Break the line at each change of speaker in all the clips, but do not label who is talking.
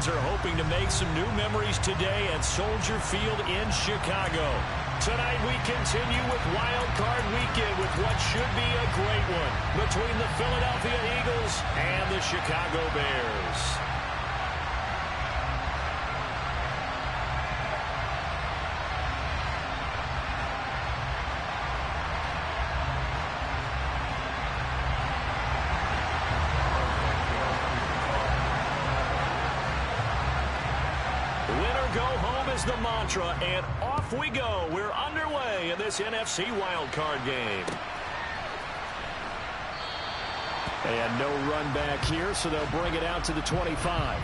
fans are hoping to make some new memories today at Soldier Field in Chicago. Tonight we continue with Wild Card Weekend with what should be a great one between the Philadelphia Eagles and the Chicago Bears. Go home is the mantra, and off we go. We're underway in this NFC wildcard game. And no run back here, so they'll bring it out to the 25.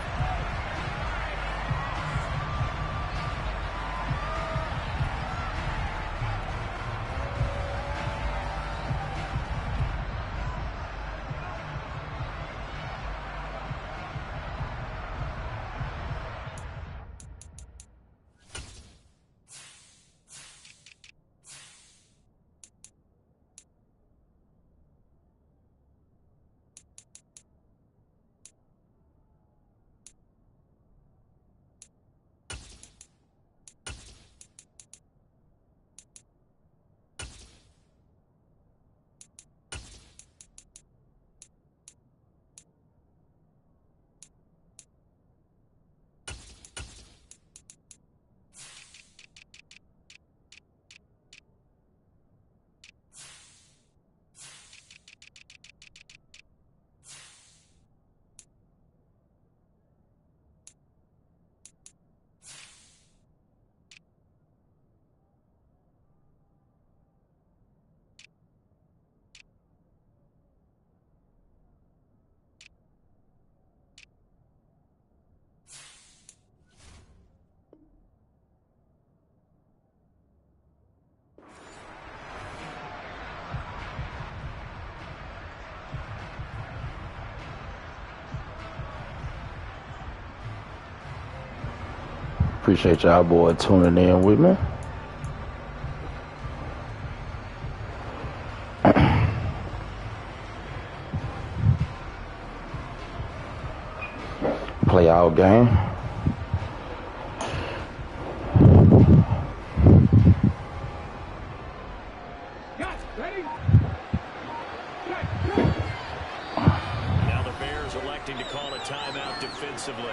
Appreciate y'all boy tuning in with me. Play our game.
Now the Bears electing to call a timeout defensively.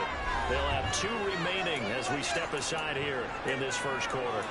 They'll have 2 remaining as we step aside here in this first quarter.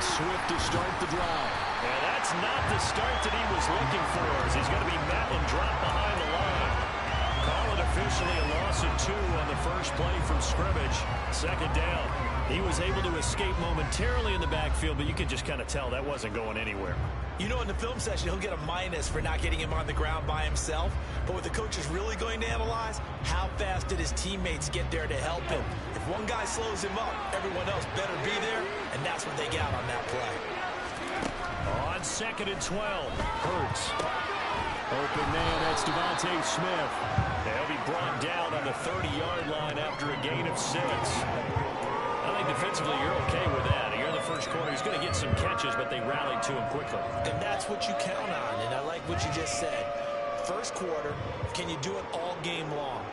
Swift to start the drive. And that's not the start that he was looking for, as he's going to be met and dropped behind the line. Call it officially a loss of 2 on the first play from scrimmage. Second down. He was able to escape momentarily in the backfield, but you can just kind of tell that wasn't going anywhere.
You know, in the film session, he'll get a minus for not getting him on the ground by himself. But what the coach is really going to analyze, how fast did his teammates get there to help him? If one guy slows him up, everyone else better be there, and that's what they got on that play.
On 2nd and 12, Hurts. Open man, that's Devontae Smith. They'll be brought down on the 30-yard line after a gain of 6. I think defensively you're okay with that. You're in the first quarter. He's going to get some catches, but they rallied to him quickly.
And that's what you count on, and I like what you just said. First quarter, can you do it all game long?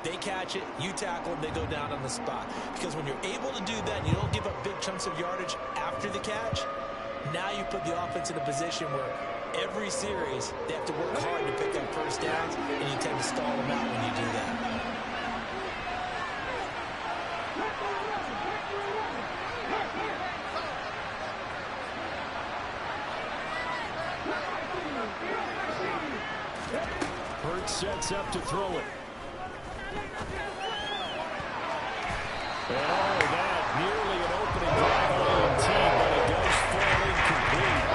They catch it, you tackle them, they go down on the spot. Because when you're able to do that and you don't give up big chunks of yardage after the catch, now you put the offense in a position where every series they have to work hard to pick up first downs, and you tend to stall them out when you do that.
Hurts sets up to throw it. And all of that, nearly an opening drive on the team, but it does fall incomplete.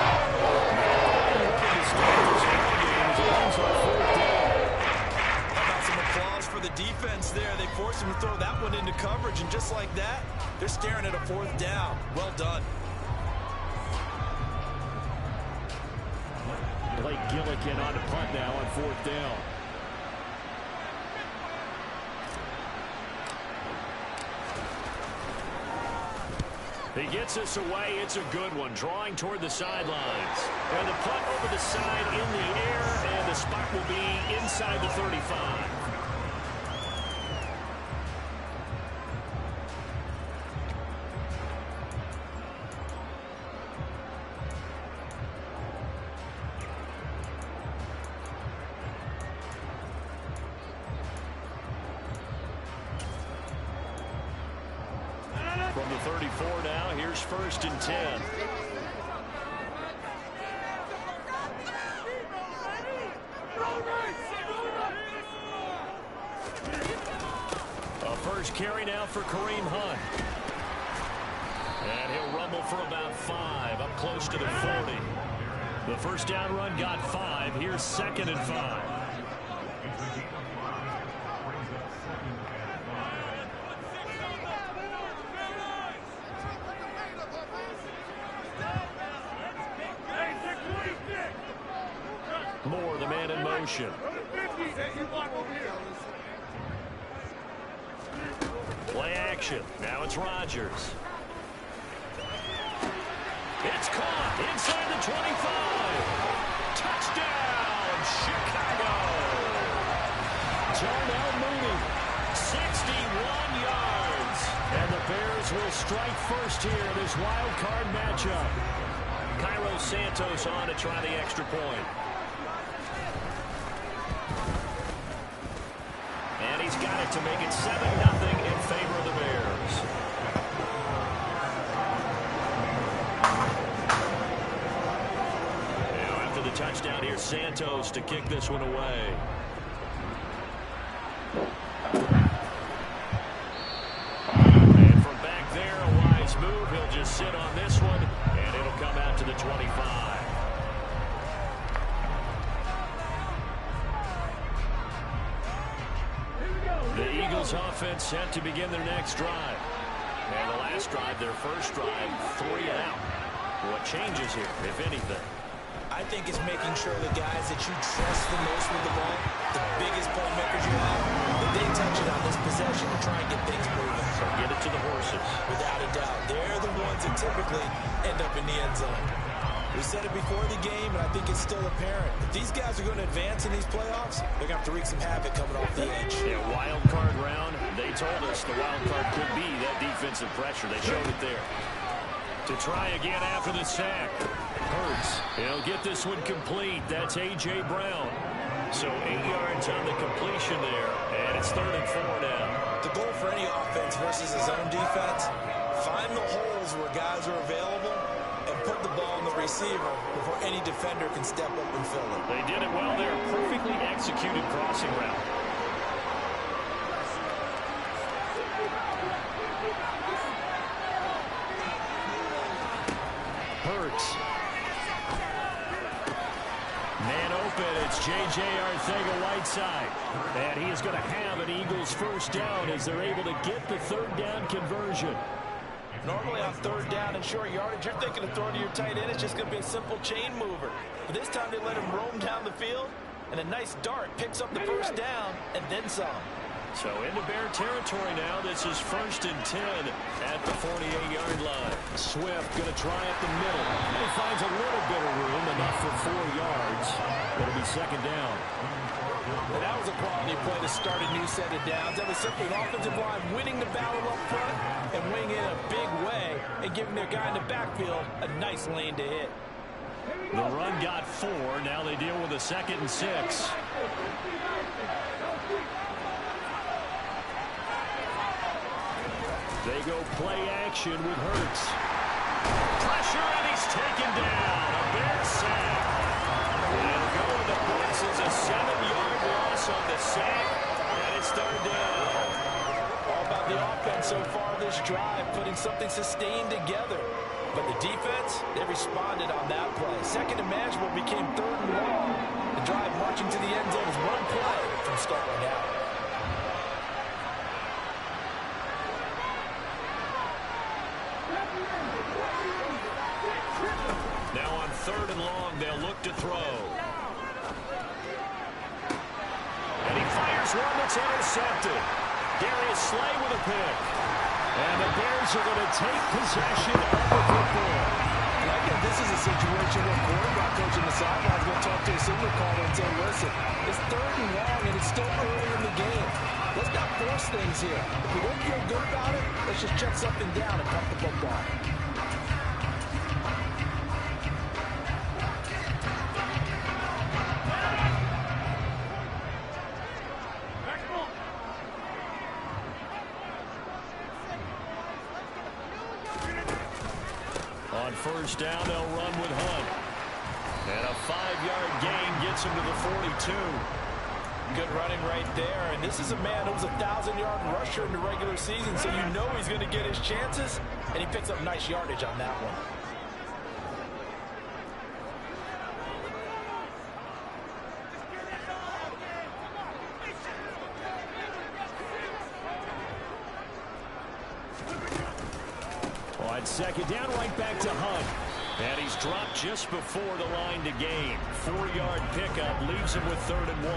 How
about some applause for the defense there? They forced him to throw that one into coverage, and just like that, They're staring at a 4th down. Well done.
Blake Gillikin on to punt now on 4th down. He gets us away. It's a good one. Drawing toward the sidelines. And the punt over the side in the air, and the spot will be inside the 35. From the 34 now, here's 1st and 10. A first carry now for Kareem Hunt. And he'll rumble for about 5, up close to the 40. The first down run got 5. Here's 2nd and 5. Moore, the man in motion. Play action. Now it's Rodgers. It's caught inside the 25. Touchdown, Chicago. Darnell Mooney, 61 yards. And the Bears will strike first here in this wild card matchup. Cairo Santos on to try the extra point. And he's got it to make it 7-0 in favor of the Bears. Now after the touchdown, here's Santos to kick this one away. And from back there, a wise move. He'll just sit on this one, and it'll come out to the 25. The Eagles offense set to begin their next drive. And the last drive, their first drive, 3 and out. What changes here, if anything?
I think it's making sure the guys that you trust the most with the ball, the biggest playmakers you have, that they touch it on this possession and try and get things moving.
So get it to the horses.
Without a doubt. They're the ones that typically end up in the end zone. We said it before the game, and I think it's still apparent. If these guys are going to advance in these playoffs, they're going to have to wreak some havoc coming off the edge.
Yeah, wild card round. They told us the wild card could be that defensive pressure. They showed it there. To try again after the sack. Hurts. He'll get this one complete. That's A.J. Brown. So 8 yards on the completion there, and it's 3rd and 4 now.
The goal for any offense versus his own defense, find the holes where guys are available and put the ball in the receiver before any defender can step up and fill it.
They did it well there. Perfectly executed crossing route. Hurts. Man open. It's J.J. Arcega-Whiteside. And he is going to have an Eagles first down as they're able to get the 3rd down conversion.
Normally on 3rd down and short yardage, you're thinking of throwing to your tight end. It's just going to be a simple chain mover. But this time they let him roam down the field, and a nice dart picks up the first down and then some.
So into Bear territory now. This is 1st and 10 at the 48-yard line. Swift going to try up the middle. And he finds a little bit of room, enough for 4 yards. It'll be 2nd down.
And that was a quality play to start a new set of downs. That was simply an offensive line winning the battle up front and winning in a big way and giving their guy in the backfield a nice lane to hit.
The run got 4. Now they deal with a 2nd and 6. They go play action with Hurts. Pressure, and he's taken down. A Bear sack. And going to points is a 7-yard loss on the sack. And it's 3rd down.
All about the offense so far this drive, putting something sustained together. But the defense, they responded on that play. 2nd and manageable became 3rd and long. The drive marching to the end zone is one play from starting out.
3rd and long. They'll look to throw. And he fires one that's intercepted. Darius Slay with a pick. And the Bears are going to take possession of the football.
Again, this is a situation where quarterback coach in the sideline is going to talk to a signal caller and say, listen, it's 3rd and long and it's still early in the game. Let's not force things here. If we don't feel good about it, let's just check something down and punt the football.
On 1st down, they'll run with Hunt. And a 5-yard gain gets him to the 42.
Good running right there. And this is a man who was a 1,000-yard rusher in the regular season, so you know he's going to get his chances. And he picks up nice yardage on that one.
On 2nd down, right back to Hunt. And he's dropped just before the line to gain. 4-yard pickup leaves him with 3rd and 1.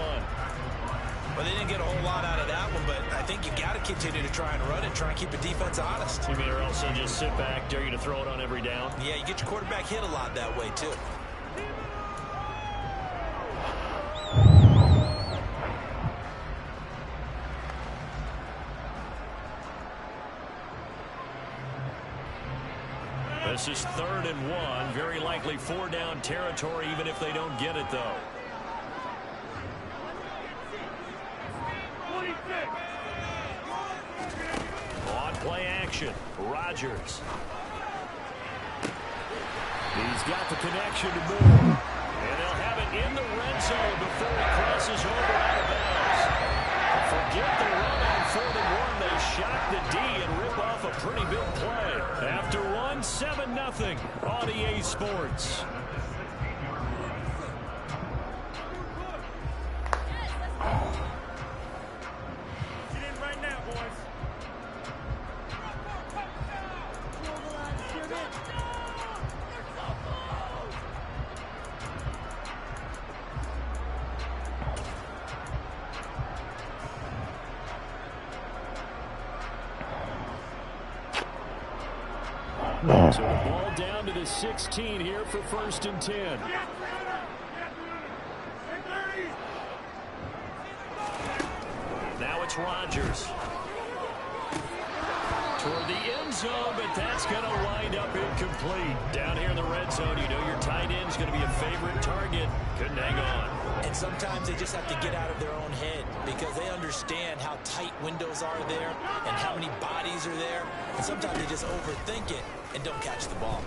Well, they didn't get a whole lot out of that one, but I think you got to continue to try and run it, try and keep the defense honest.
You mean, or else they'll just sit back, dare you to throw it on every down?
Yeah, you get your quarterback hit a lot that way, too.
This is 3rd and 1. Very likely 4-down territory, even if they don't get it, though. On play action, Rodgers. He's got the connection to Moore. And they'll have it in the red zone before he crosses over out of bounds. Forget the run on 4th and 1. They shock the D and rip off a pretty big play. After 7-0 on EA Sports.
Get in right now, boys.
So the ball down to the 16 here for 1st and 10. Now it's Rodgers. Toward the end zone, but that's going to wind up incomplete. Down here in the red zone, you know your tight end's going to be a favorite target. Couldn't hang on.
And sometimes they just have to get out of their own head because they understand how tight windows are there and how many bodies are there. And sometimes they just overthink it and don't catch the ball.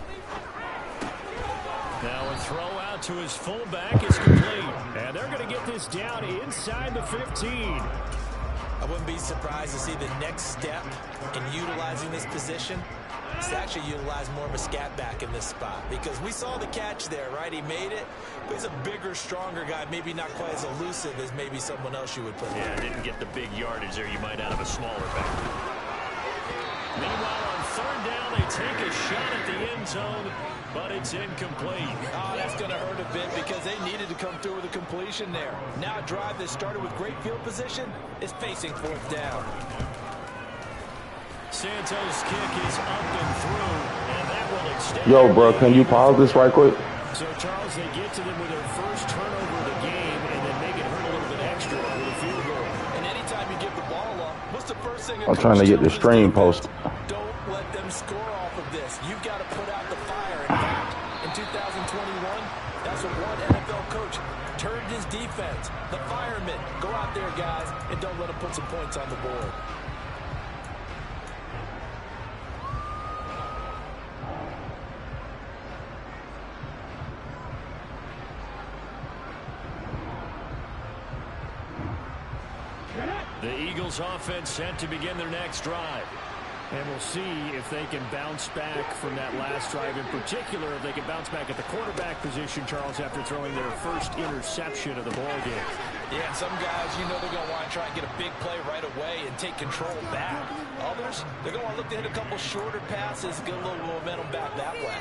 Now a throw out to his fullback is complete. And they're going to get this down inside the 15.
I wouldn't be surprised to see the next step in utilizing this position is to actually utilize more of a scat back in this spot. Because we saw the catch there, right? He made it. But he's a bigger, stronger guy, maybe not quite as elusive as maybe someone else you would put.
Yeah, didn't get the big yardage there you might out of a smaller back. Meanwhile, on 3rd down, they take a shot at the end zone, but it's incomplete.
Oh, that's going to hurt a bit because they needed to come through with a completion there. Now a drive that started with great field position is facing 4th down.
Santos' kick is up and through, and that will extend.
Yo, bro, can you pause this right quick?
So, Charles, they get to them with their first turnover of the game and then make it hurt a little bit extra with a field goal.
And anytime you give the ball up, what's the first thing?
I'm trying to get the stream post.
Don't let them score off of this. You've got to put out the fire. In fact, in 2021, that's what one NFL coach turned his defense. The firemen, go out there, guys, and don't let them put some points on the board.
The Eagles offense set to begin their next drive. And we'll see if they can bounce back from that last drive in particular. If they can bounce back at the quarterback position, Charles, after throwing their first interception of the ball game.
Yeah, and some guys, you know they're going to want to try and get a big play right away and take control back. Others, they're going to want to look to hit a couple shorter passes, get a little momentum back that way.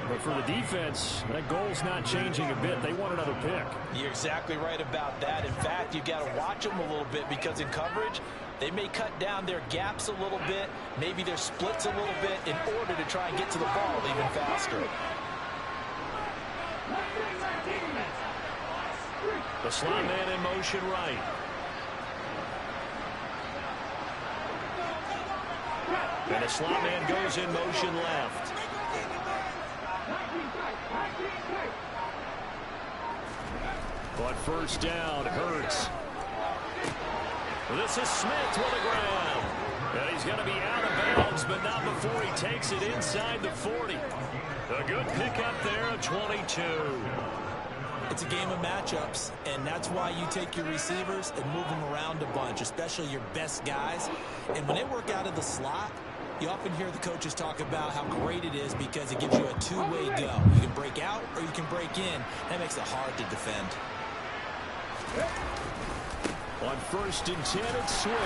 But for the defense, that goal's not changing a bit. They want another pick.
You're exactly right about that. In fact, you've got to watch them a little bit because in coverage, they may cut down their gaps a little bit, maybe their splits a little bit in order to try and get to the ball even faster.
The slot man in motion right. And the slot man goes in motion left. But first down, Hurts. This is Smith with the ground. And he's going to be out of bounds, but not before he takes it inside the 40. A good pickup there of 22.
It's a game of matchups, and that's why you take your receivers and move them around a bunch, especially your best guys. And when they work out of the slot, you often hear the coaches talk about how great it is because it gives you a two-way go. You can break out or you can break in. That makes it hard to defend.
On 1st and 10, it's Swift.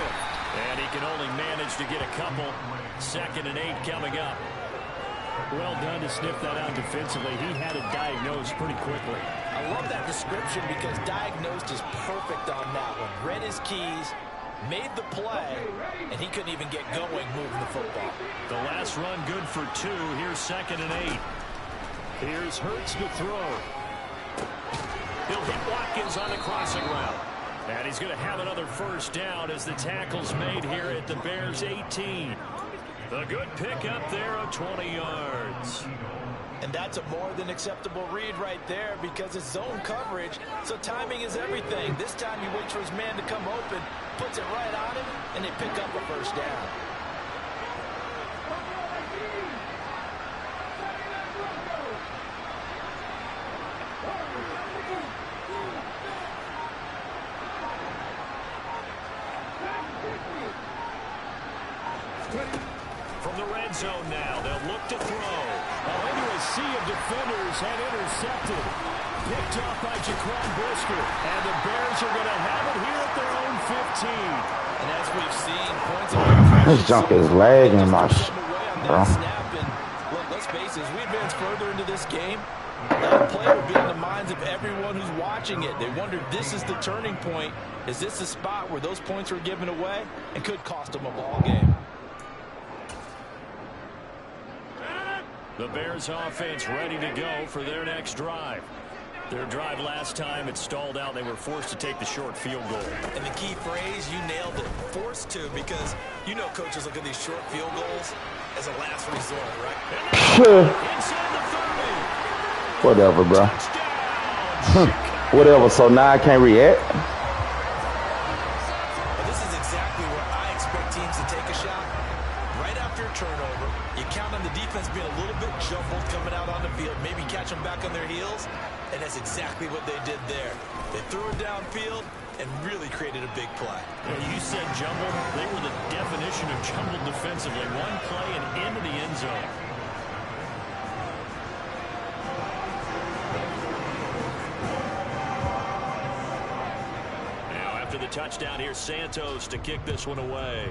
And he can only manage to get a couple. 2nd and 8 coming up. Well done to sniff that out defensively. He had it diagnosed pretty quickly.
I love that description because diagnosed is perfect on that one. Read his keys, made the play, and he couldn't even get going moving the football.
The last run good for 2. Here's 2nd and 8. Here's Hurts to throw. He'll hit Watkins on the crossing route. And he's going to have another first down as the tackle's made here at the Bears 18. A good pickup there of 20 yards.
And that's a more than acceptable read right there because it's zone coverage, so timing is everything. This time he waits for his man to come open, puts it right on him, and they pick up a first down.
From the red zone now, they'll look to throw. Into a sea of defenders and intercepted. Picked off by Jaquan Brisker. And the Bears are going to have it here at their own 15.
And as we've seen, points of impression.
This junk is lagging my bro.
Look, let's face it, as we advance further into this game, that play will be in the minds of everyone who's watching it. They wondered, this is the turning point. Is this the spot where those points were given away and could cost them a ball game?
The Bears offense ready to go for their next drive. Their drive last time, it stalled out. They were forced to take the short field goal.
And the key phrase, you nailed it, forced to, because you know coaches look at these short field goals as a last resort, right?
Inside the 30.
Whatever, bro. Whatever, so now I can't react.
Well, this is exactly where I expect teams to take a shot. Right after a turnover, you count on the defense being a little bit jumbled coming out on the field, maybe catch them back on their heels, and that's exactly what they did there. They threw it downfield and really created a big play.
You said jumbled. They were the definition of jumbled defensively. One play and into the end zone. Now after the touchdown, here's Santos to kick this one away.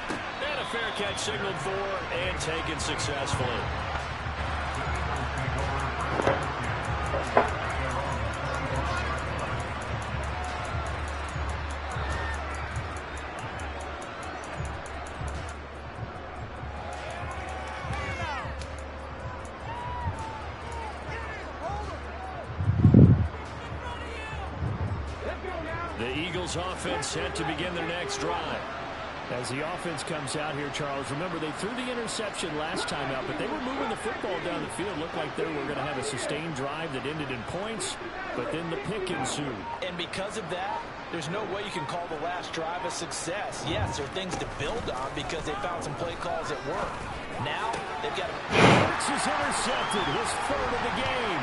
And a fair catch signaled for and taken successfully. The Eagles offense set to begin their next drive. As the offense comes out here, Charles, remember they threw the interception last time out, but they were moving the football down the field. Looked like they were going to have a sustained drive that ended in points, but then the pick ensued.
And because of that, there's no way you can call the last drive a success. Yes, there are things to build on because they found some play calls that work. Now, they've got to...
Hurts is intercepted, his third of the game.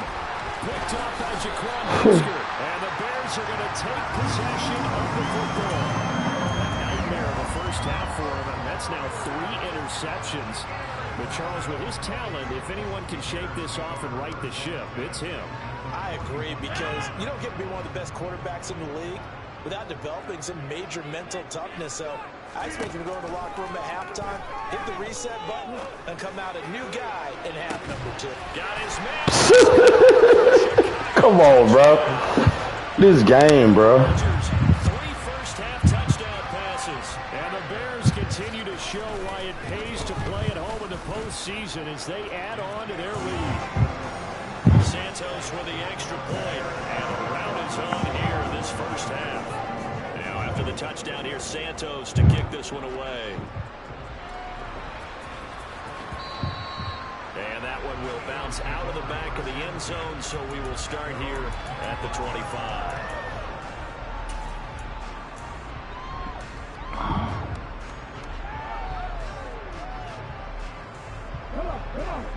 Picked off by Jaquan Brisker. And the Bears are going to take possession of the football. A nightmare of a first first half for him, and that's now 3 interceptions. But Charles, with his talent, if anyone can shake this off and right the ship, it's him.
I agree, because you don't get to be one of the best quarterbacks in the league without developing some major mental toughness. So I expect him to go in the locker room at halftime, hit the reset button, and come out a new guy in half number 2.
Got his man.
Come on, bro. This game, bro.
3 first-half touchdown passes. And the Bears continue to show why it pays to play at home in the postseason as they add on to their lead. Santos with the extra point. And the round is on here in this first half. Now, after the touchdown, here's Santos to kick this one away. And that one will bounce out of the back of the end zone, so we will start here at the 25.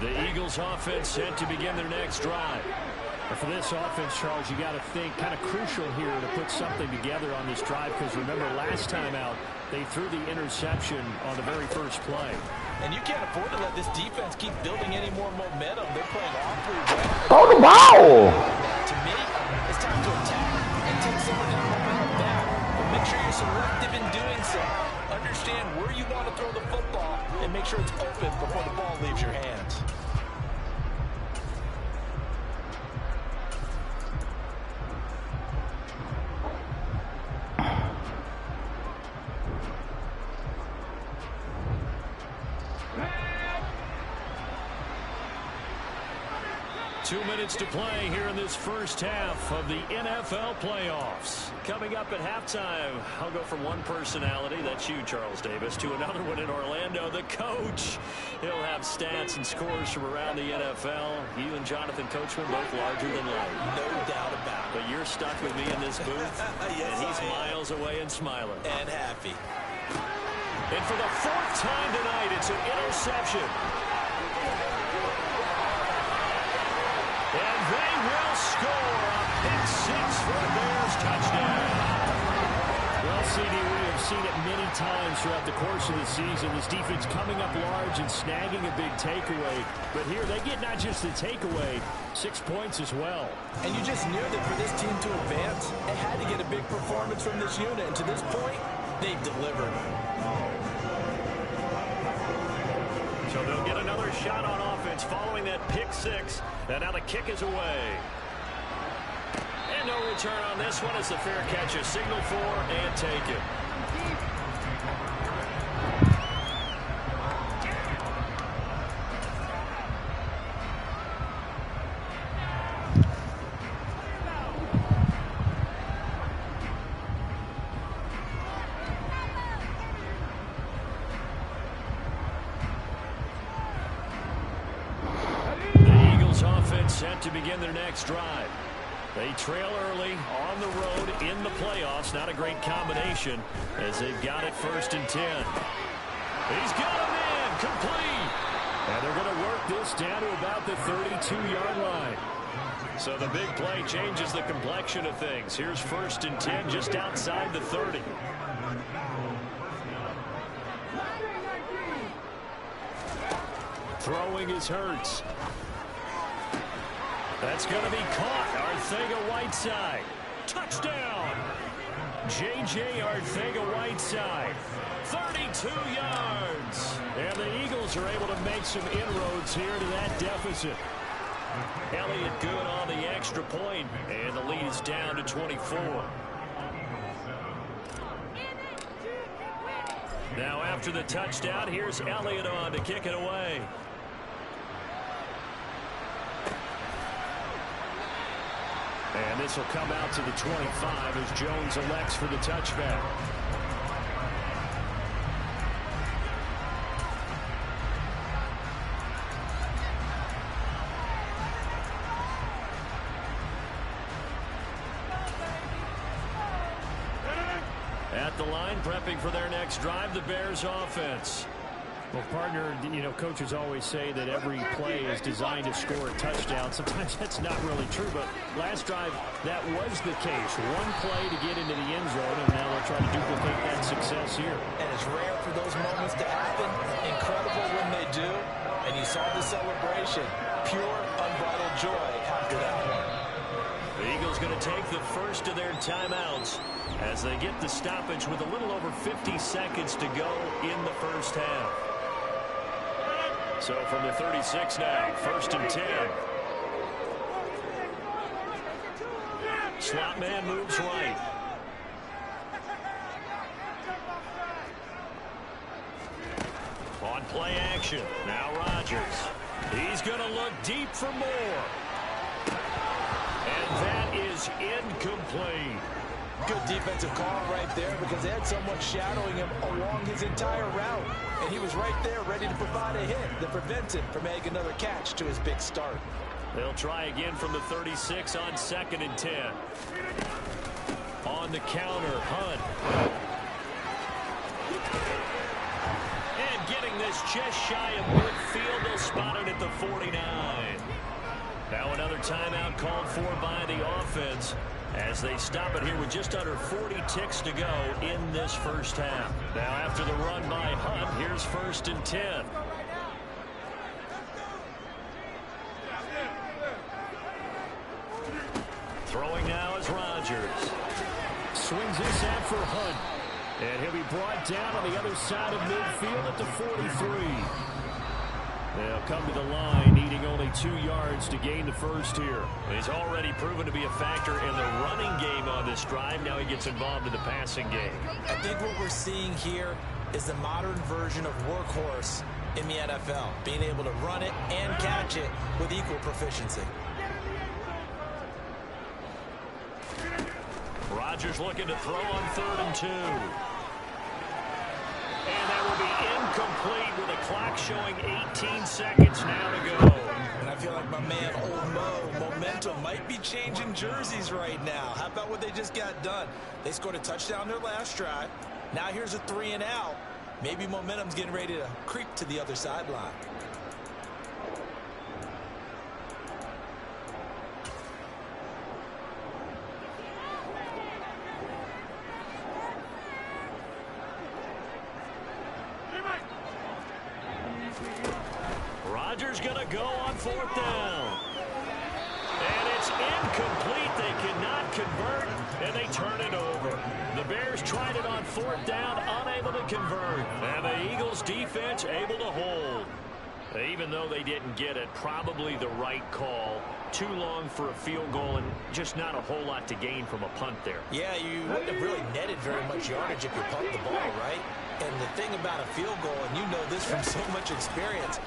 The Eagles offense set to begin their next drive. And for this offense, Charles, you got to think kind of crucial here to put something together on this drive, because remember last time out they threw the interception on the very first play.
And you can't afford to let this defense keep building any more momentum. They're playing awfully well.
Throw the ball.
To me, it's time to attack and take some of that momentum back. But make sure you're selective in doing so. Understand where you want to throw the football and make sure it's open before the ball leaves your hands.
Two minutes to play here in this first half of the NFL playoffs. Coming up at halftime, I'll go from one personality, that's you, Charles Davis, to another one in Orlando, the coach. He'll have stats and scores from around the NFL. You and Jonathan Coachman both larger than life.
No doubt about it.
But you're stuck with me in this booth,
Yes,
and he's miles away and smiling.
And happy.
And for the 4th time tonight, it's an interception. And they will score a pick-6 for a Bears touchdown. Well, CD, we have seen it many times throughout the course of the season. This defense coming up large and snagging a big takeaway. But here they get not just the takeaway, 6 points as well.
And you just knew that for this team to advance, it had to get a big performance from this unit. And to this point, they've delivered.
So they'll get another shot on offense following that pick-6. And now the kick is away. And no return on this one as the fair catch is signaled for and taken. Set to begin their next drive. They trail early on the road in the playoffs. Not a great combination as they've got it 1st and 10. He's got a man complete. And they're going to work this down to about the 32-yard line. So the big play changes the complexion of things. Here's 1st and 10 just outside the 30. Throwing is Hurts. That's going to be caught. Arcega-Whiteside. Touchdown. J.J. Arcega-Whiteside. 32 yards. And the Eagles are able to make some inroads here to that deficit. Elliott good on the extra point, and the lead is down to 24. Now after the touchdown, here's Elliott on to kick it away. And this will come out to the 25 as Jones elects for the touchback. At the line, prepping for their next drive, the Bears offense. Well, partner, you know, coaches always say that every play is designed to score a touchdown. Sometimes that's not really true, but last drive, that was the case. One play to get into the end zone, and now they'll try to duplicate that success here.
And it's rare for those moments to happen. Incredible when they do. And you saw the celebration. Pure, unbridled joy after that one.
The Eagles going to take the first of their timeouts as they get the stoppage with a little over 50 seconds to go in the first half. So from the 36 now, 1st and 10. Slot man moves right. On play action, now Rodgers. He's going to look deep for more. And that is incomplete.
Good defensive call right there because they had someone shadowing him along his entire route. And he was right there ready to provide a hit that prevents him from making another catch to his big start.
They'll try again from the 36 on 2nd and 10. On the counter, Hunt. And getting this just shy of midfield, they'll spot it at the 49. Now another timeout called for by the offense as they stop it here with just under 40 ticks to go in this first half. Now after the run by Hunt, here's 1st and 10. Throwing now is Rodgers. Swings this out for Hunt. And he'll be brought down on the other side of midfield at the 43. They'll come to the line, needing only 2 yards to gain the first here. He's already proven to be a factor in the running game on this drive. Now he gets involved in the passing game.
I think what we're seeing here is the modern version of workhorse in the NFL, being able to run it and catch it with equal proficiency.
Rodgers looking to throw on 3rd and 2. And that will be incomplete with a clock showing 18 seconds now to go.
And I feel like my man, Old Mo, momentum might be changing jerseys right now. How about what they just got done? They scored a touchdown their last drive. Now here's a 3 and out. Maybe momentum's getting ready to creep to the other sideline.
Rodgers going to go on 4th down. And it's incomplete. They cannot convert, and they turn it over. The Bears tried it on 4th down, unable to convert. And the Eagles defense able to hold. Even though they didn't get it, probably the right call. Too long for a field goal and just not a whole lot to gain from a punt there.
Yeah, you wouldn't have really netted very much yardage if you punt the ball, right? And the thing about a field goal, and you know this from so much experience,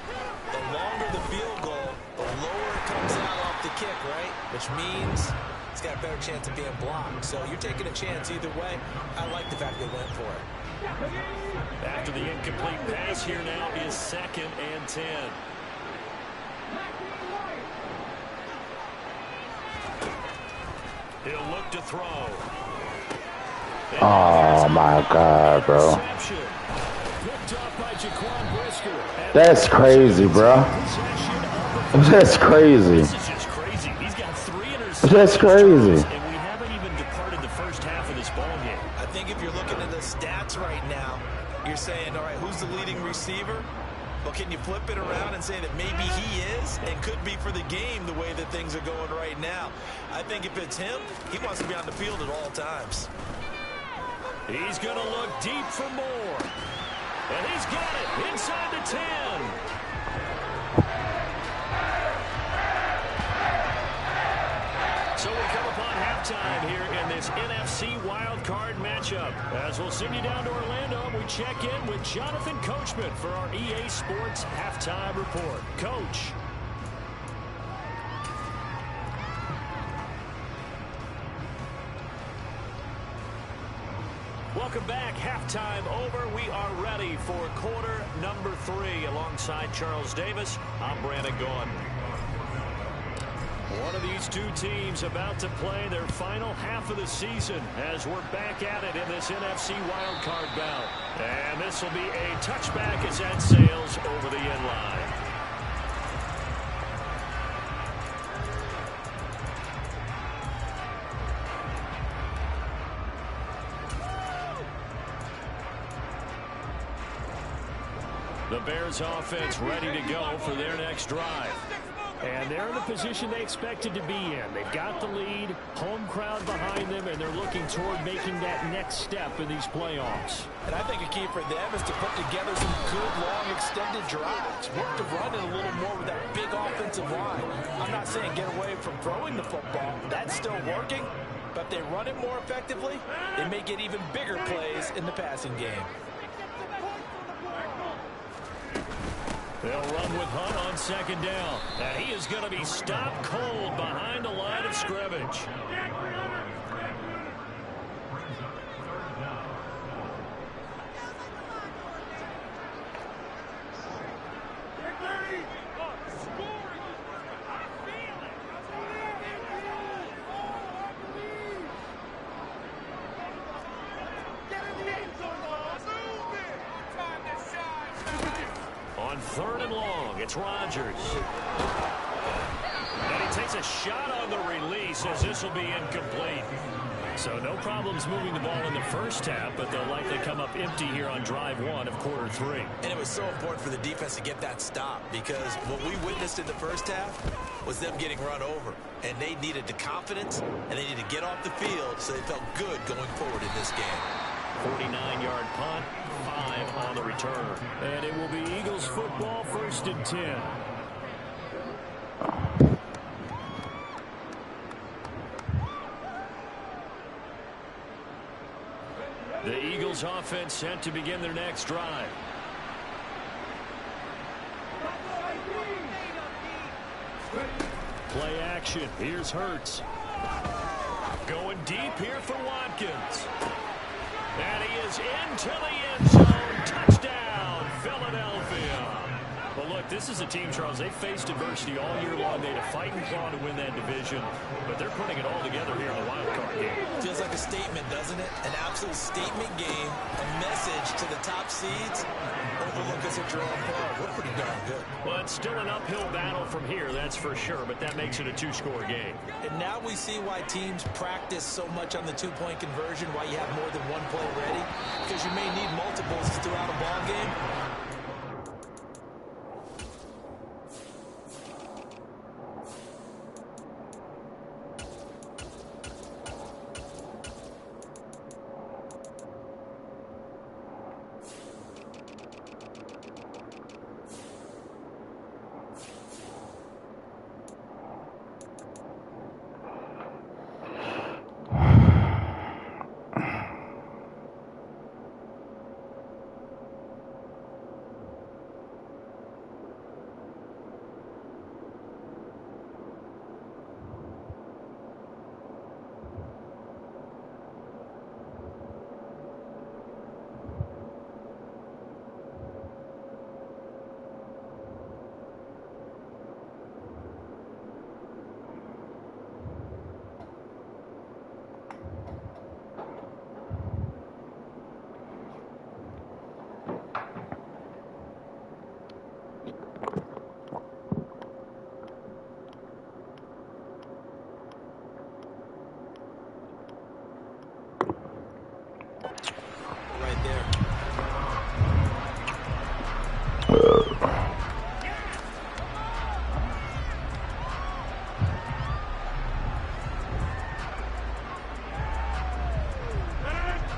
the longer the field goal, the lower it comes out off the kick, right? Which means it's got a better chance of being blocked. So you're taking a chance either way. I like the fact they went for it.
After the incomplete pass, here now is 2nd and 10. He'll look to throw.
Oh my God, bro. That's crazy, bro. That's crazy.
This is just crazy. He's got 3 interceptions.
That's crazy.
And we haven't even departed the first half of this ball game.
I think if you're looking at the stats right now, you're saying, all right, who's the leading receiver? Well, can you flip it around and say that maybe he is and could be for the game the way that things are going right now? I think if it's him, he wants to be on the field at all times.
He's going to look deep for more. And he's got it inside the 10. So we come upon halftime here in this NFC wildcard matchup. As we'll send you down to Orlando, we check in with Jonathan Coachman for our EA Sports Halftime Report. Coach. Welcome back. Halftime over. We are ready for quarter number 3. Alongside Charles Davis, I'm Brandon Gaudin. One of these two teams about to play their final half of the season as we're back at it in this NFC wildcard bout. And this will be a touchback as that sails over the end line. The Bears offense ready to go for their next drive. And they're in the position they expected to be in. They've got the lead, home crowd behind them, and they're looking toward making that next step in these playoffs.
And I think a key for them is to put together some good, long, extended drives. Work the run in a little more with that big offensive line. I'm not saying get away from throwing the football. That's still working. But if they run it more effectively, they may get even bigger plays in the passing game.
They'll run with Hunt on second down. And he is going to be stopped cold behind the line of scrimmage. On third and long, it's Rodgers. And he takes a shot on the release as this will be incomplete. So no problems moving the ball in the first half, but they'll likely come up empty here on drive one of quarter three.
And it was so important for the defense to get that stop because what we witnessed in the first half was them getting run over. And they needed the confidence, and they needed to get off the field so they felt good going forward in this game.
49-yard punt, 5 on the return. And it will be Eagles football, 1st and 10. The Eagles offense set to begin their next drive. Play action. Here's Hurts. Going deep here for Watkins. And he is into the end zone. Touchdown, Philadelphia. But look, this is a team, Charles, they faced adversity all year long. They had to fight and claw to win that division. But they're putting it all together here in the wild card game.
Feels like a statement, doesn't it? An absolute statement game. A message to the top seeds. Overlook us at your own peril. We're pretty darn good.
Well, it's still an uphill battle from here, that's for sure. But that makes it a 2-score game.
And now we see why teams practice so much on the two-point conversion, why you have more than one play ready. Because you may need multiples throughout a ball game.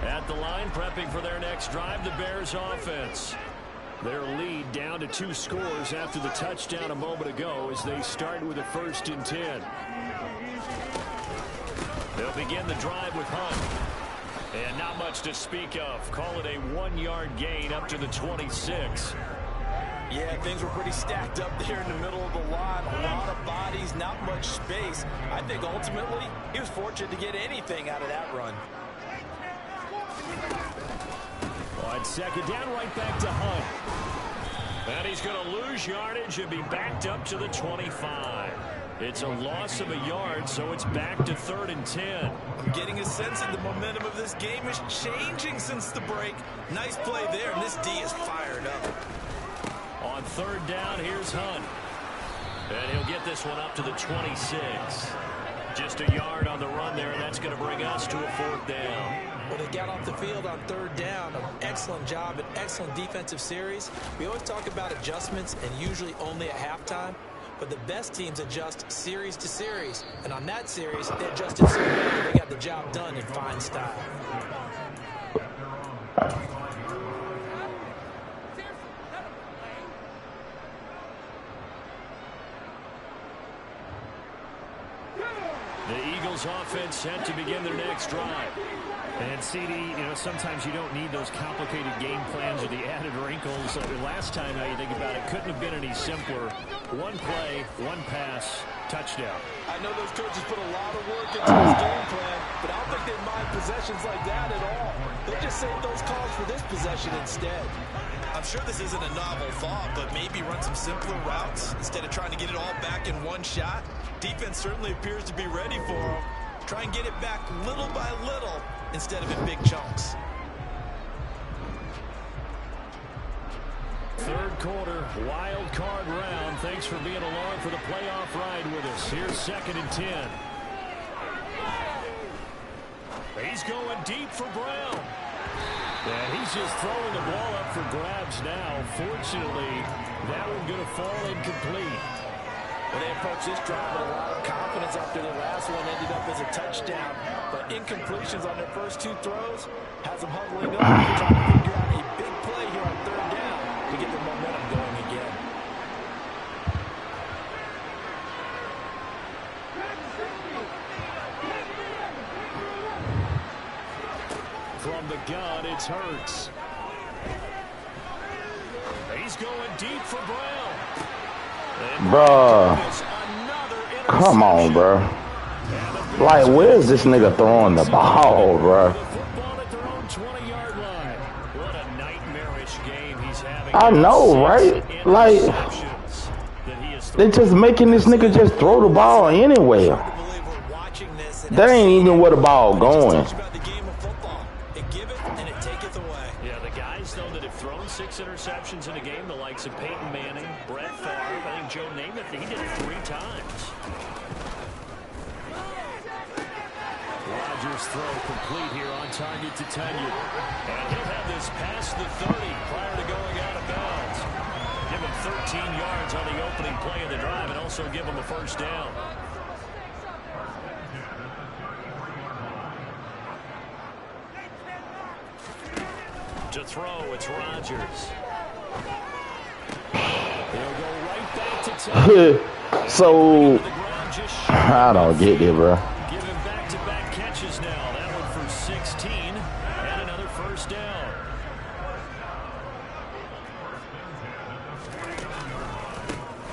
At the line, prepping for their next drive, the Bears offense. Their lead down to 2 scores after the touchdown a moment ago as they start with a 1st and 10. They'll begin the drive with Hunt. And not much to speak of. Call it a 1-yard gain up to the 26.
Yeah, things were pretty stacked up there in the middle of the line. A lot of bodies, not much space. I think ultimately he was fortunate to get anything out of that run.
On second down, right back to Hunt. And he's going to lose yardage and be backed up to the 25. It's a loss of a yard, so it's back to 3rd and 10.
I'm getting a sense that the momentum of this game is changing since the break. Nice play there, and this D is fired up.
On 3rd down, here's Hunt. And he'll get this one up to the 26. Just a yard on the run there, and that's going to bring us to a 4th down.
Well, they got off the field on 3rd down. An excellent job, an excellent defensive series. We always talk about adjustments, and usually only at halftime. But the best teams adjust series to series. And on that series, they adjusted so well they got the job done in fine style.
The Eagles offense set to begin their next drive.
And CD, you know, sometimes you don't need those complicated game plans or the added wrinkles. Last time, now you think about it, couldn't have been any simpler. One play, one pass, touchdown.
I know those coaches put a lot of work into this game plan, but I don't think they mind possessions like that at all. They just save those calls for this possession instead. I'm sure this isn't a novel thought, but maybe run some simpler routes instead of trying to get it all back in one shot. Defense certainly appears to be ready for them. Try and get it back little by little instead of in big chunks.
3rd quarter, wild card round. Thanks for being along for the playoff ride with us. Here's 2nd and 10. He's going deep for Brown. And he's just throwing the ball up for grabs now. Fortunately, that one going to fall incomplete.
Well, they approached this drive with a lot of confidence after their last one ended up as a touchdown. But incompletions on their first 2 throws has them huddling up and trying to figure out a big play here on 3rd down to get their momentum going again.
From the gun, it's Hurts. He's going deep for Brown.
Bruh. Come on, bro. Like, where's this nigga throwing the ball, bro? I know, right? Like, they just making this nigga just throw the ball anywhere. That ain't even where the ball going.
Yeah, the guys, though, that have thrown 6 interceptions in a game, the likes of Peyton Manning, Brett Favre, I think Joe Namath, he did it 3 times. Rodgers' throw complete here on target to Tanya. And he'll have this past the 30 prior to going out of bounds. Give him 13 yards on the opening play of the drive and also give him a 1st down. To throw, it's Rodgers. He'll go right back to Tanya.
So, I don't get it, bro.
Give him back-to-back catches now. That one for 16 and another 1st down.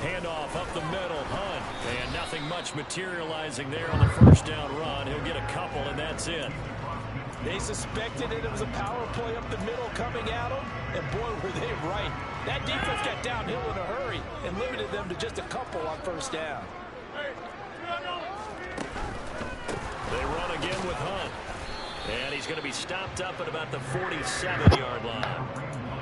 Handoff up the middle, Hunt. And nothing much materializing there on the 1st down run. He'll get a couple, and that's it.
They suspected it was a power play up the middle coming at them, and boy, were they right. That defense got downhill in a hurry and limited them to just a couple on 1st down.
They run again with Hunt. And he's going to be stopped up at about the 47-yard line.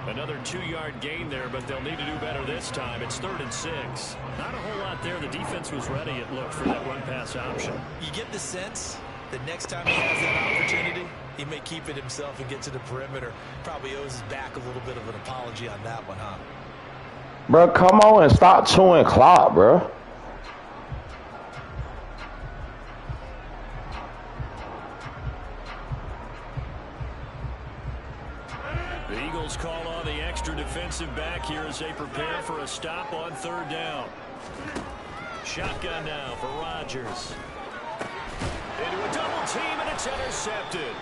Another 2-yard gain there, but they'll need to do better this time. It's 3rd and 6. Not a whole lot there. The defense was ready, it looked, for that run-pass option.
You get the sense that next time he has that opportunity, he may keep it himself and get to the perimeter. Probably owes his back a little bit of an apology on that one, huh?
Bro, come on and stop chewing clock, bro.
The Eagles call on the extra defensive back here as they prepare for a stop on 3rd down. Shotgun now for Rodgers. Into a double team, and it's intercepted.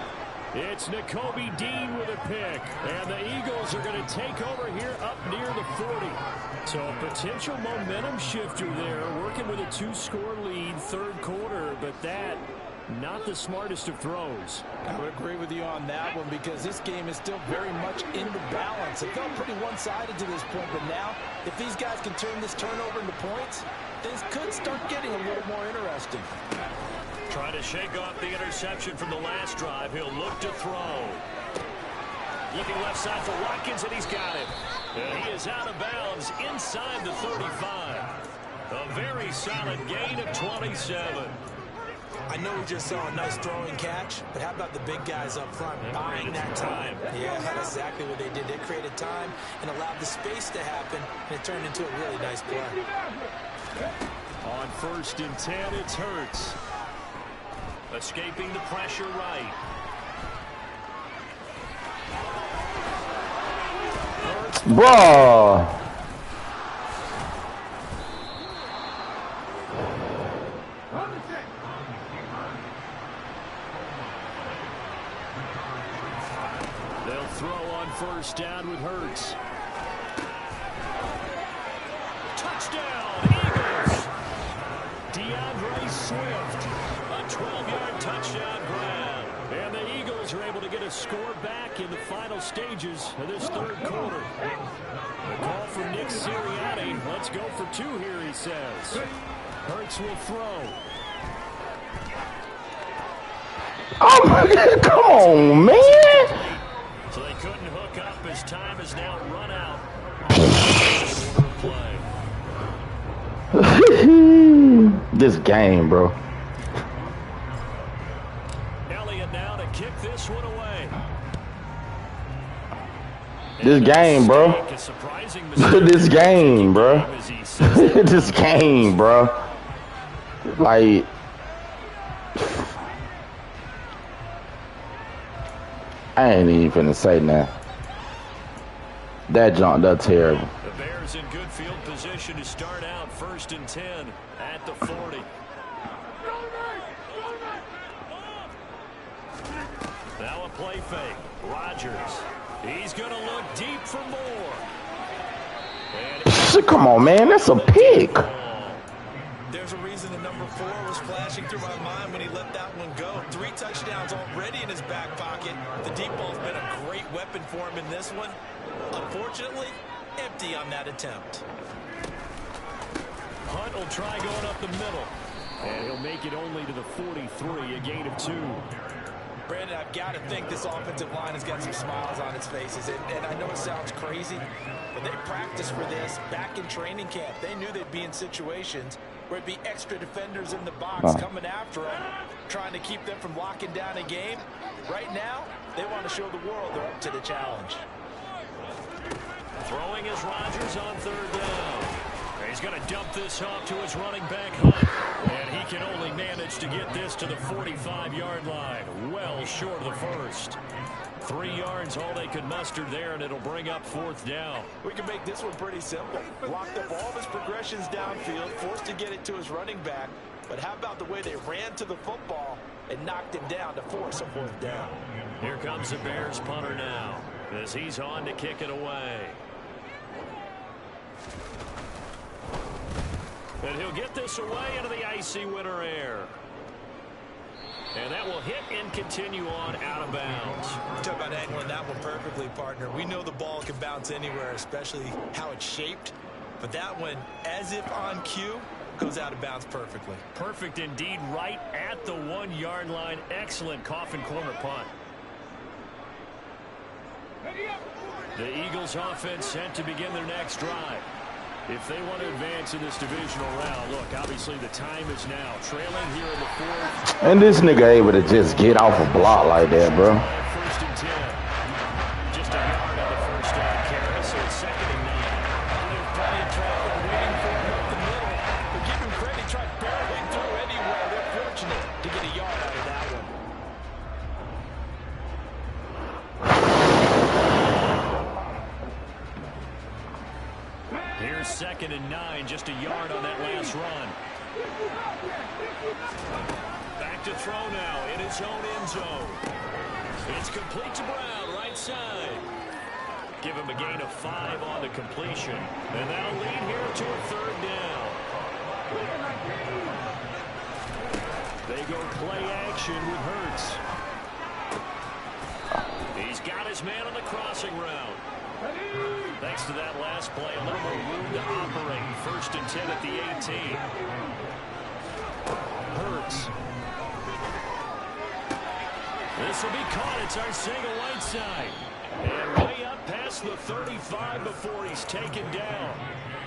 It's Nakobe Dean with a pick, and the Eagles are going to take over here up near the 40. So a potential momentum shifter there, working with a 2-score lead, 3rd quarter, but that
Not the smartest of throws.
I would agree with you on that one because this game is still very much in the balance. It felt pretty one-sided to this point, but now if these guys can turn this turnover into points, things could start getting a little more interesting.
Trying to shake off the interception from the last drive. He'll look to throw. Looking left side for Watkins, and he's got it. And he is out of bounds inside the 35. A very solid gain of 27.
I know we just saw a nice throwing catch, but how about the big guys up front buying that time? Yeah, that's exactly what they did. They created time and allowed the space to happen, and it turned into a really nice play.
On 1st and 10, it's Hurts. Escaping the pressure right.
Bro.
They'll throw on 1st down with Hurts. Touchdown, Eagles. DeAndre Swift. A 12-yard touchdown grab. And the Eagles are able to get a score back in the final stages of this 3rd quarter. The call from Nick Sirianni. Let's go for 2 here, he says. Hurts will throw.
Oh my God, come on, man.
So they couldn't hook up as time is now run out.
This game, bro.
Elliott now to kick this one away.
This game, bro. This game, bro. This game, bro. Like, I ain't even finna say nothing. That jump, that's terrible.
The Bears in good field position to start out 1st and 10 at the 40. Now a play fake. Rodgers. He's going to look deep for more.
Come on, man. That's a pick.
There's a reason the number 4 was flashing through my mind when he let that one go. 3 touchdowns already in his back pocket. The deep ball's been a great weapon for him in this one. Unfortunately, empty on that attempt.
Hunt will try going up the middle. And he'll make it only to the 43, a gain of 2.
Brandon, I've got to think this offensive line has got some smiles on its faces. And I know it sounds crazy, but they practiced for this back in training camp. They knew they'd be in situations where it'd be extra defenders in the box coming after them, trying to keep them from locking down a game. Right now, they want to show the world they're up to the challenge.
Throwing is Rodgers on 3rd down. He's going to dump this off to his running back, Hunt. And he can only manage to get this to the 45-yard line. Well short of the 1st. 3 yards, all they could muster there, and it'll bring up 4th down.
We can make this one pretty simple. Locked up all of his progressions downfield, forced to get it to his running back. But how about the way they ran to the football and knocked him down to force a 4th down?
Here comes the Bears punter now as he's on to kick it away. And he'll get this away into the icy winter air. And that will hit and continue on out of bounds.
Talk about angling that one perfectly, partner. We know the ball can bounce anywhere, especially how it's shaped. But that one, as if on cue, goes out of bounds perfectly.
Perfect indeed, right at the 1-yard line. Excellent coffin corner punt. The Eagles offense set to begin their next drive. If they want to advance in this divisional round, look, obviously the time is now. Trailing here in the 4th.
And this nigga able to just get off a block like that, bro.
1st and 10. Just a yard on the 1st down carry, so it's 2nd and 9.
There's plenty of traffic waiting for him up the middle. But give him credit, he tried barreling through anywhere. They're fortunate to get a yard out of that one.
Here's 2nd and 9, just a yard on that last run. Back to throw now in his own end zone. It's complete to Brown, right side. Give him a gain of 5 on the completion. And they'll lead here to a 3rd down.
They go play action with Hurts. He's got his man on the crossing route. Thanks to that last play, a little more room to operate. 1st and 10 at the 18. Hurts. This will be caught. It's Arcega-Whiteside. And way up past the 35 before he's taken down.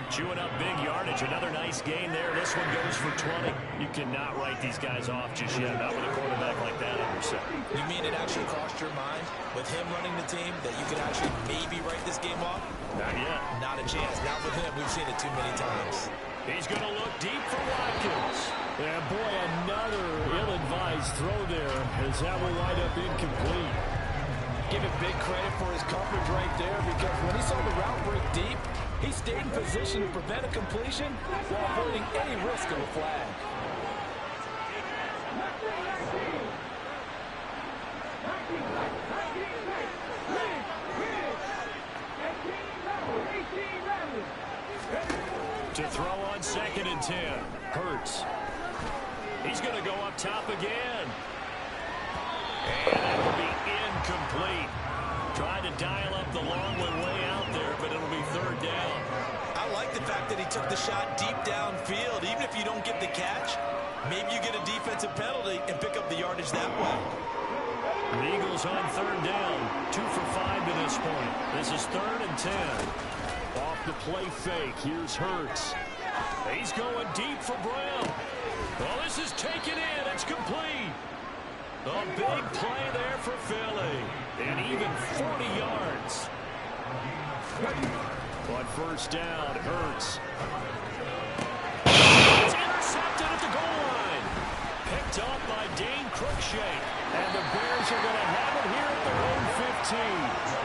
Chewing up big yardage. Another nice gain there. This one goes for 20. You cannot write these guys off just yet. Not with a quarterback like that on your set.
You mean it actually crossed your mind with him running the team that you could actually maybe write this game off?
Not yet.
Not a chance. Not with him. We've seen it too many times.
He's going to look deep for Watkins. Yeah, boy, another ill-advised throw there as that will wind up incomplete.
Give him big credit for his coverage right there because when he saw the route break deep, he stayed in position to prevent a completion while avoiding any risk of a flag.
To throw on 2nd and 10. Hurts. He's going to go up top again. And that will be incomplete. Trying to dial up the long way out there, but it'll be 3rd down.
I like the fact that he took the shot deep downfield. Even if you don't get the catch, maybe you get a defensive penalty and pick up the yardage that way.
The Eagles on 3rd down. 2 for 5 to this point. This is 3rd and 10. Off the play fake. Here's Hurts. He's going deep for Brown. Well, this is taken in. It's complete. A big play there for Philly. And even 40 yards. On 1st down, Hurts. It's intercepted at the goal line. Picked up by Dane Cruikshank. And the Bears are going to have it here at their own 15.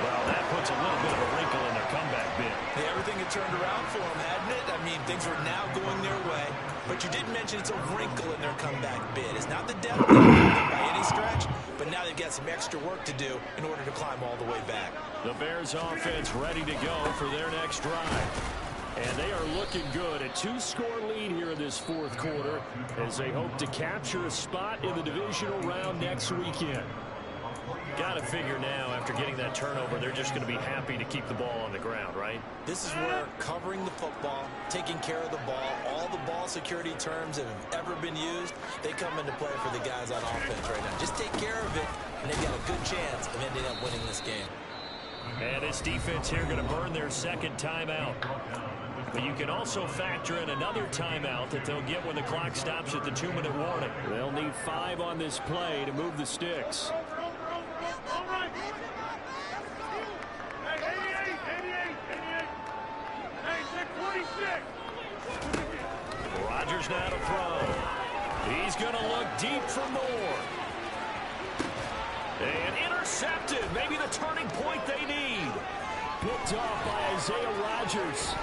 Well, that puts a little bit of a wrinkle in their comeback bid.
Yeah, everything had turned around for them, hadn't it? I mean, things were now going their way. But you did mention it's a wrinkle in their comeback bid. It's not the depth by any stretch, but now they've got some extra work to do in order to climb all the way back.
The Bears offense ready to go for their next drive. And they are looking good. A 2-score lead here in this 4th quarter as they hope to capture a spot in the divisional round next weekend. Got to figure now, after getting that turnover, they're just going to be happy to keep the ball on the ground, right?
This is where covering the football, taking care of the ball, all the ball security terms that have ever been used, they come into play for the guys on offense right now. Just take care of it, and they've got a good chance of ending up winning this game.
And this defense here going to burn their 2nd timeout. But you can also factor in another timeout that they'll get when the clock stops at the 2-minute warning. They'll need 5 on this play to move the sticks. Rodgers now to throw. He's going to look deep for more. And intercepted. Maybe the turning point they need. Picked off by Isaiah Rodgers.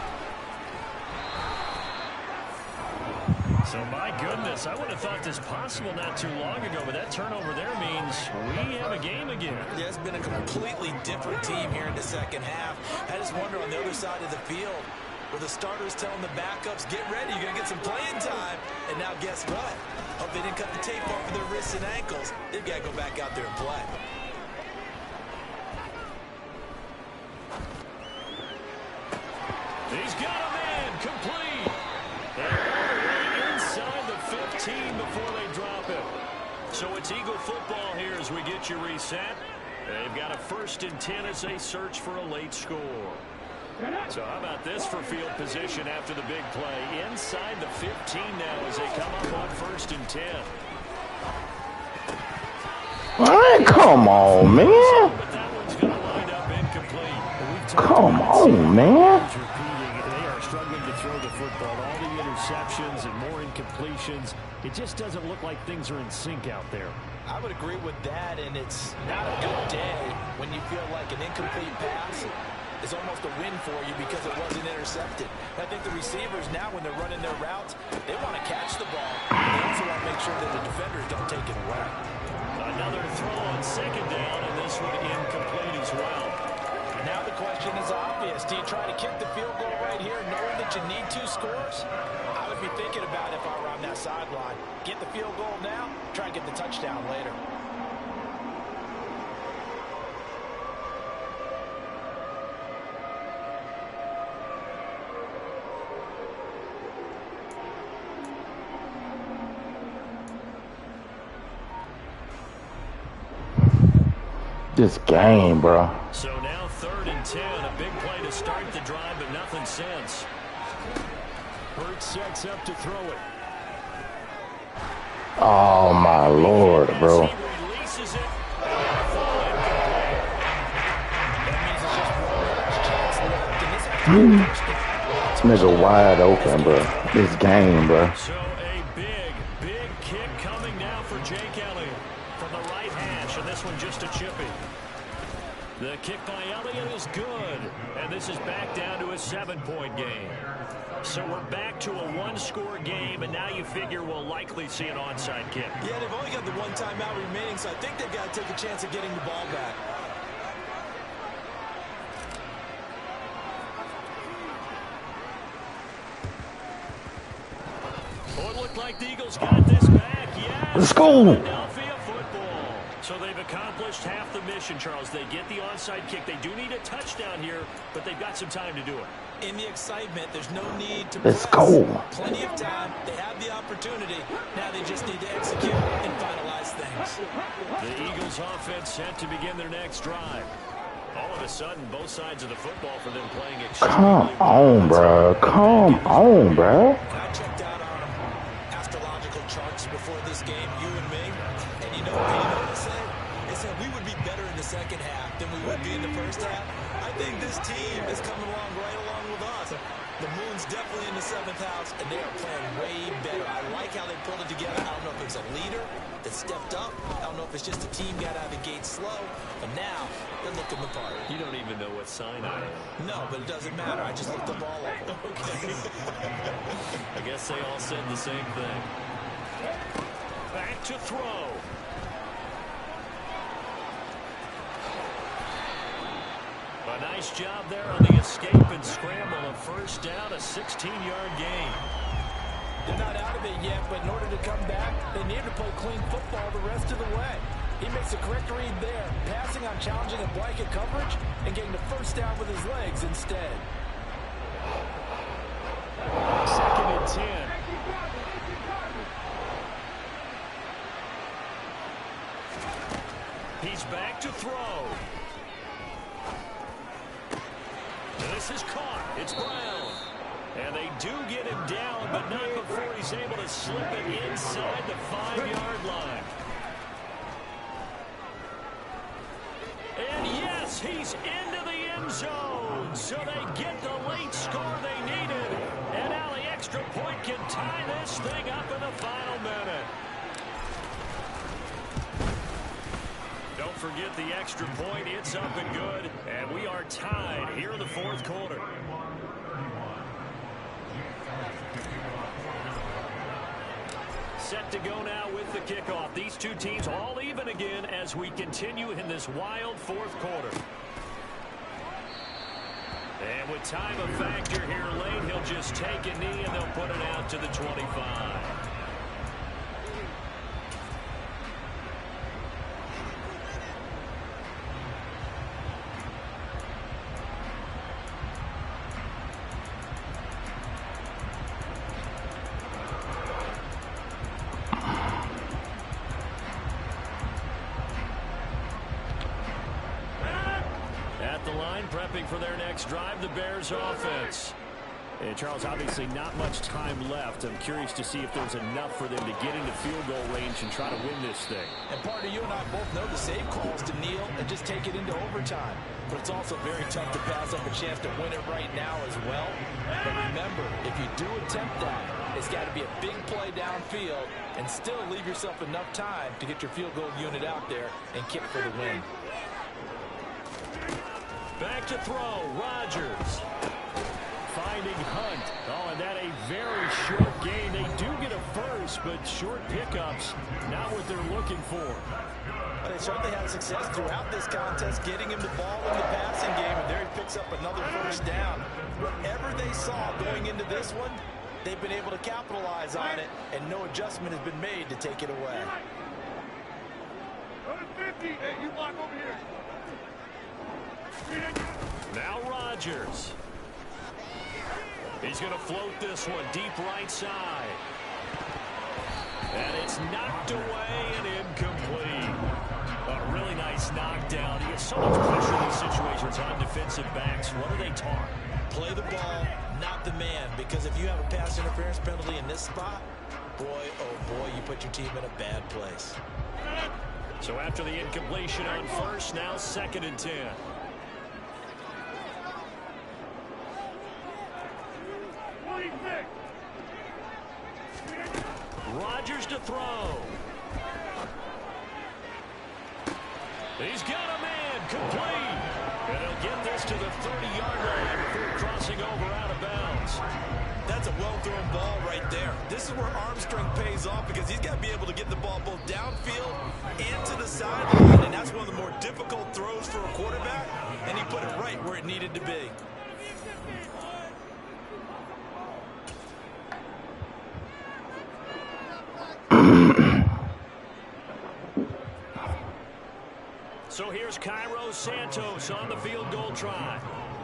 So, my goodness, I would have thought this possible not too long ago, but that turnover there means we have a game again.
Yeah, it's been a completely different team here in the 2nd half. I just wonder on the other side of the field, where the starters telling the backups, get ready, you're going to get some playing time. And now guess what? Hope they didn't cut the tape off of their wrists and ankles. They've got to go back out there and play.
He's got a man complete. And inside the 15 before they drop it. So it's Eagle football here as we get you reset. They've got a 1st and 10 as they search for a late score. So how about this for field position after the big play? Inside the 15 now as they come up on 1st and 10.
Man, come on, man.
But that one's going to wind up incomplete.
Come on, man.
They are struggling to throw the football. All the interceptions and more incompletions. It just doesn't look like things are in sync out there.
I would agree with that, and it's not a good day when you feel like an incomplete pass is almost a win for you because it wasn't intercepted. I think the receivers now, when they're running their routes, they want to catch the ball. They also want to make sure that the defenders don't take it away.
Another throw on 2nd down, and this one incomplete as well.
Now the question is obvious. Do you try to kick the field goal right here knowing that you need 2 scores? I would be thinking about it if I were on that sideline. Get the field goal now, try and get the touchdown later.
This game, bro.
So now 3rd and 10. A big play to start the drive, but nothing since. Hurts sets up to throw it.
Oh, my Lord, bro.
He releases it.
This nigga wide open, bro. This game, bro.
So a big kick coming now for Jake Elliott from the right hash, and this one just a chippy. The kick by Elliott is good, and this is back down to a 7-point game. So we're back to a 1-score game, and now you figure we'll likely see an onside kick.
Yeah, they've only got the 1 timeout remaining, so I think they've got to take a chance of getting the ball back.
Oh, it looked like the Eagles got this back. Yes.
Let's go.
Philadelphia football. So they've accomplished half the mission, Charles. They get the onside kick. They do need a touchdown here, but they've got some time to do it.
In the excitement, there's no need to
Let's
press.
go.
Plenty of time. They have the opportunity. Now they just need to execute and finalize things.
The Eagles offense set to begin their next drive. All of a sudden, both sides of the football for them playing extremely
Come
well.
on, bro. Come on, bro.
I checked out on astrological charts before this game, you and me. And you know what they said? They said we would be better in the second half than we would be in the first half. I think this team is coming along right along with us. The moon's definitely in the 7th house, and they are playing way better. I like how they pulled it together. I don't know if it was a leader that stepped up. I don't know if it's just the team got out of the gate slow. But now, they're looking the part.
You don't even know what sign I am.
No, but it doesn't matter. I just looked up all of them.
Okay. I guess they all said the same thing. Back to throw. A nice job there on the escape and scramble. A first down, a 16-yard gain.
They're not out of it yet, but in order to come back, they need to play clean football the rest of the way. He makes a correct read there, passing on challenging a blanket coverage and getting the first down with his legs instead.
2nd and 10. He's back to throw. This is caught. It's Brown. And they do get him down, but not before he's able to slip it inside the 5-yard line. And yes, he's into the end zone. So they get the late score they needed. And now the extra point can tie this thing up in the final minute. Don't forget the extra point. It's up and good. And we are tied here in the 4th quarter. Set to go now with the kickoff. These two teams all even again as we continue in this wild 4th quarter. And with time a factor here late, he'll just take a knee and they'll put it out to the 25. Prepping for their next drive, the Bears offense. And Charles, obviously not much time left. I'm curious to see if there's enough for them to get into field goal range and try to win this thing.
And part of you and I both know the save calls to kneel and just take it into overtime. But it's also very tough to pass up a chance to win it right now as well. But remember, if you do attempt that, it's got to be a big play downfield and still leave yourself enough time to get your field goal unit out there and kick for the win.
Back to throw, Rodgers. Finding Hunt. Oh, and that a very short gain. They do get a first. close, but short pickups, not what they're looking for.
But they certainly had success throughout this contest, getting him the ball in the passing game, and there he picks up another first down. Whatever they saw going into this one, they've been able to capitalize on it, and no adjustment has been made to take it away.
Hey, you block over here.
Now Rodgers. He's going to float this one deep right side. And it's knocked away and incomplete. A really nice knockdown. You get so much pressure in these situations on defensive backs. What are they taught?
Play the ball, not the man, because if you have a pass interference penalty in this spot, boy, oh boy, you put your team in a bad place.
So after the incompletion on first, now 2nd and 10. Rodgers to throw. He's got a man complete. And he'll get this to the 30-yard line before crossing over out of bounds.
That's a well-thrown ball right there. This is where arm strength pays off because he's got to be able to get the ball both downfield and to the sideline, and that's one of the more difficult throws for a quarterback, and he put it right where it needed to be.
So here's Cairo Santos on the field goal try.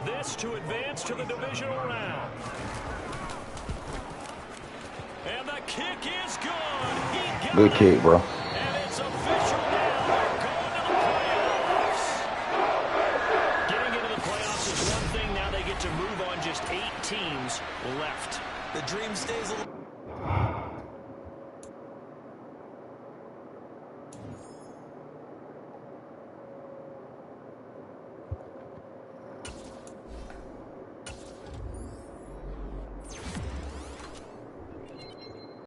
This to advance to the divisional round. And the kick is good. He got
Good kick, bro.
And it's official now. They're going to the playoffs. Getting into the playoffs is one thing. Now they get to move on. Just 8 teams left.
The dream stays alive.